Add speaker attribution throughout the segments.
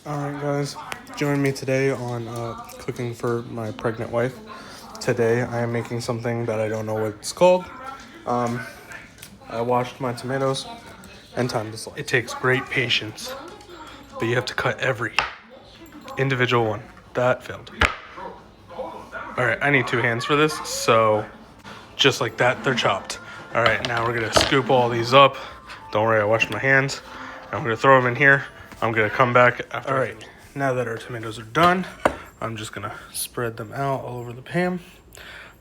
Speaker 1: Alright guys, join me today on cooking for my pregnant wife. Today I am making something that I don't know what it's called. I washed my tomatoes and time to slice. It takes great patience, but you have to cut every individual one. That failed. Alright, I need 2 hands for this, so just like that, they're chopped. Alright, now we're gonna scoop all these up. Don't worry, I washed my hands. I'm gonna throw them in here. I'm gonna come back after. Alright, now that our tomatoes are done, I'm just gonna spread them out all over the pan.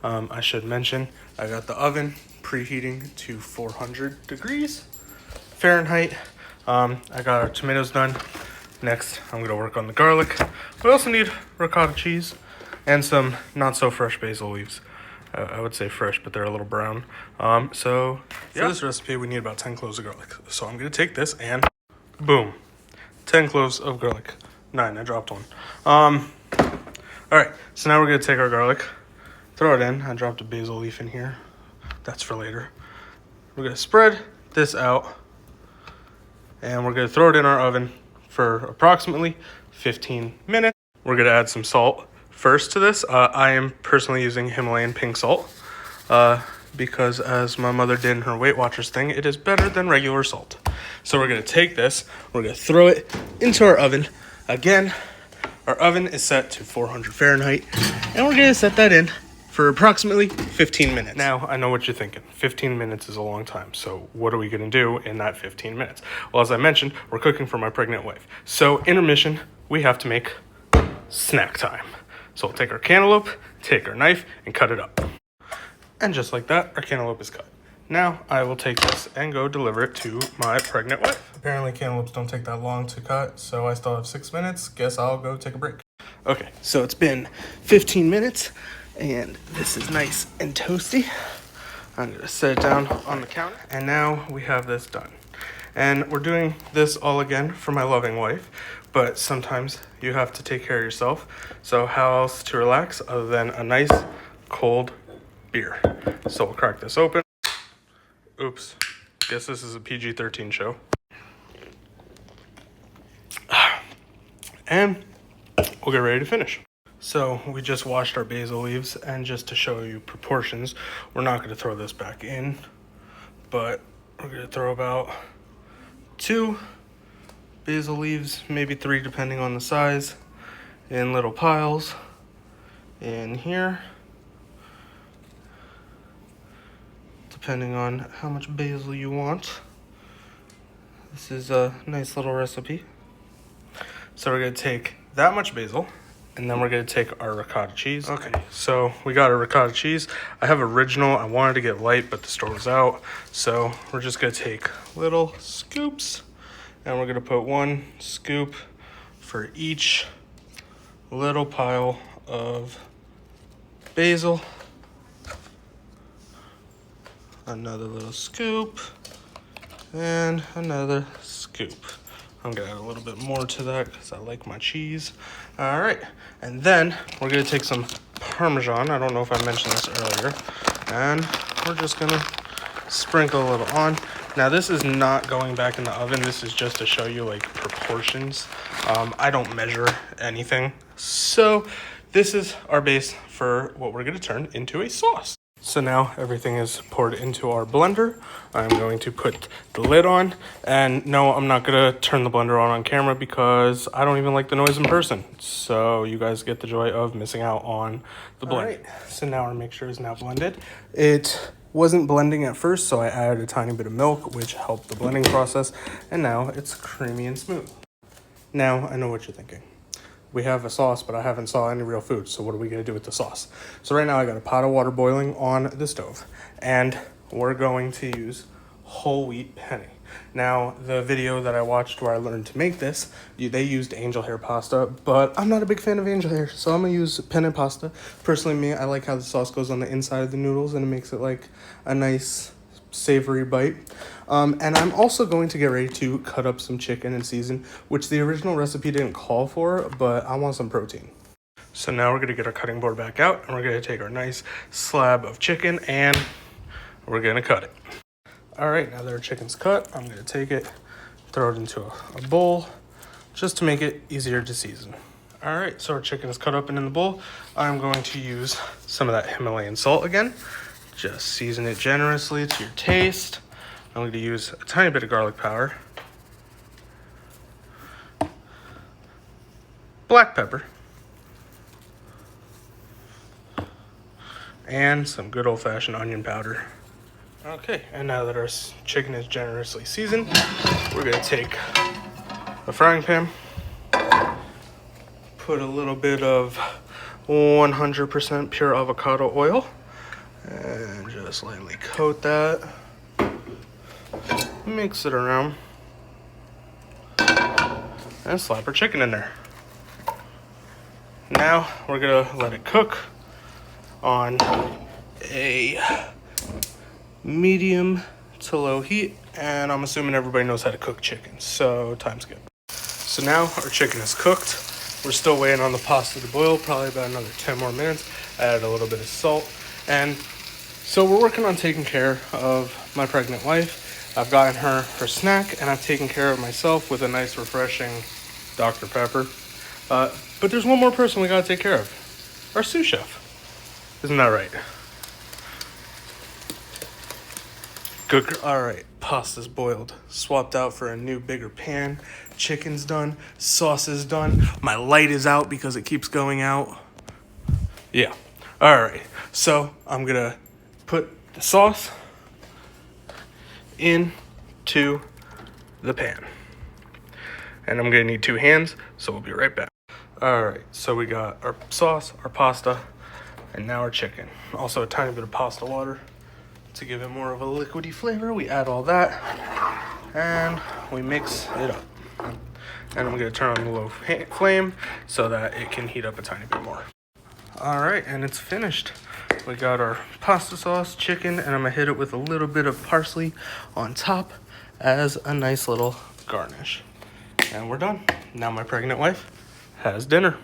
Speaker 1: I should mention, I got the oven preheating to 400 degrees Fahrenheit. I got our tomatoes done. Next, I'm gonna work on the garlic. We also need ricotta cheese and some not so fresh basil leaves. I would say fresh, but they're a little brown. For this recipe, we need about 10 cloves of garlic. So I'm gonna take this and boom, 10 cloves of garlic. 9, I dropped one. All right, so now we're gonna take our garlic, throw it in. I dropped a basil leaf in here. That's for later. We're gonna spread this out and we're gonna throw it in our oven for approximately 15 minutes. We're gonna add some salt first to this. I am personally using Himalayan pink salt because as my mother did in her Weight Watchers thing, it is better than regular salt. So we're gonna take this, we're gonna throw it into our oven. Again, our oven is set to 400 Fahrenheit and we're gonna set that in for approximately 15 minutes. Now, I know what you're thinking. 15 minutes is a long time. So what are we gonna do in that 15 minutes? Well, as I mentioned, we're cooking for my pregnant wife. So intermission, we have to make snack time. So we'll take our cantaloupe, take our knife, and cut it up. And just like that, our cantaloupe is cut. Now, I will take this and go deliver it to my pregnant wife. Apparently, cantaloupes don't take that long to cut, so I still have 6 minutes. Guess I'll go take a break. Okay, so it's been 15 minutes, and this is nice and toasty. I'm gonna set it down on the counter, and now we have this done. And we're doing this all again for my loving wife, but sometimes you have to take care of yourself. So how else to relax other than a nice cold beer? So we'll crack this open. Oops, guess this is a PG-13 show. And we'll get ready to finish. So we just washed our basil leaves, and just to show you proportions, we're not gonna throw this back in, but we're gonna throw about 2 basil leaves, maybe 3 depending on the size, in little piles in here, depending on how much basil you want. This is a nice little recipe. So we're gonna take that much basil, and then we're gonna take our ricotta cheese. Okay, so we got our ricotta cheese. I have original. I wanted to get light, but the store was out. So we're just gonna take little scoops, and we're gonna put 1 scoop for each little pile of basil. Another little scoop, and another scoop. I'm gonna add a little bit more to that because I like my cheese. All right, and then we're gonna take some Parmesan. I don't know if I mentioned this earlier. And we're just gonna sprinkle a little on. Now this is not going back in the oven. This is just to show you like proportions. I don't measure anything. So this is our base for what we're gonna turn into a sauce. So now everything is poured into our blender. I'm going to put the lid on, and no, I'm not gonna turn the blender on camera because I don't even like the noise in person. So you guys get the joy of missing out on the blend. All right, so now our mixture is now blended. It wasn't blending at first, so I added a tiny bit of milk, which helped the blending process, and now it's creamy and smooth. Now I know what you're thinking. We have a sauce, but I haven't saw any real food. So what are we gonna do with the sauce? So right now I got a pot of water boiling on the stove, and we're going to use whole wheat penne. Now, the video that I watched where I learned to make this, they used angel hair pasta, but I'm not a big fan of angel hair, so I'm gonna use penne pasta. Personally, me, I like how the sauce goes on the inside of the noodles, and it makes it like a nice savory bite. And I'm also going to get ready to cut up some chicken and season, which the original recipe didn't call for, but I want some protein. So now we're gonna get our cutting board back out, and we're gonna take our nice slab of chicken and we're gonna cut it. All right, now that our chicken's cut, I'm gonna take it, throw it into a bowl. just to make it easier to season. All right, so our chicken is cut up and in the bowl. I'm going to use some of that Himalayan salt again. Just season it generously to your taste. I'm going to use a tiny bit of garlic powder, black pepper, and some good old-fashioned onion powder. Okay, and now that our chicken is generously seasoned, we're going to take a frying pan, put a little bit of 100% pure avocado oil, and just lightly coat that. Mix it around, and slap our chicken in there. Now we're gonna let it cook on a medium to low heat, and I'm assuming everybody knows how to cook chicken, so time's good. So now our chicken is cooked. We're still waiting on the pasta to boil, probably about another 10 more minutes. I added a little bit of salt, and so we're working on taking care of my pregnant wife. I've gotten her snack, and I've taken care of myself with a nice, refreshing Dr. Pepper. But there's one more person we gotta take care of. Our sous chef. Isn't that right? Good. All right, pasta's boiled. Swapped out for a new, bigger pan. Chicken's done. Sauce is done. My light is out because it keeps going out. Yeah. All right. So I'm gonna put the sauce into the pan. And I'm gonna need 2 hands, so we'll be right back. All right, so we got our sauce, our pasta, and now our chicken. Also a tiny bit of pasta water to give it more of a liquidy flavor. We add all that, and we mix it up. And I'm gonna turn on the low flame so that it can heat up a tiny bit more. All right, and it's finished. We got our pasta sauce, chicken, and I'm gonna hit it with a little bit of parsley on top as a nice little garnish. And we're done. Now my pregnant wife has dinner.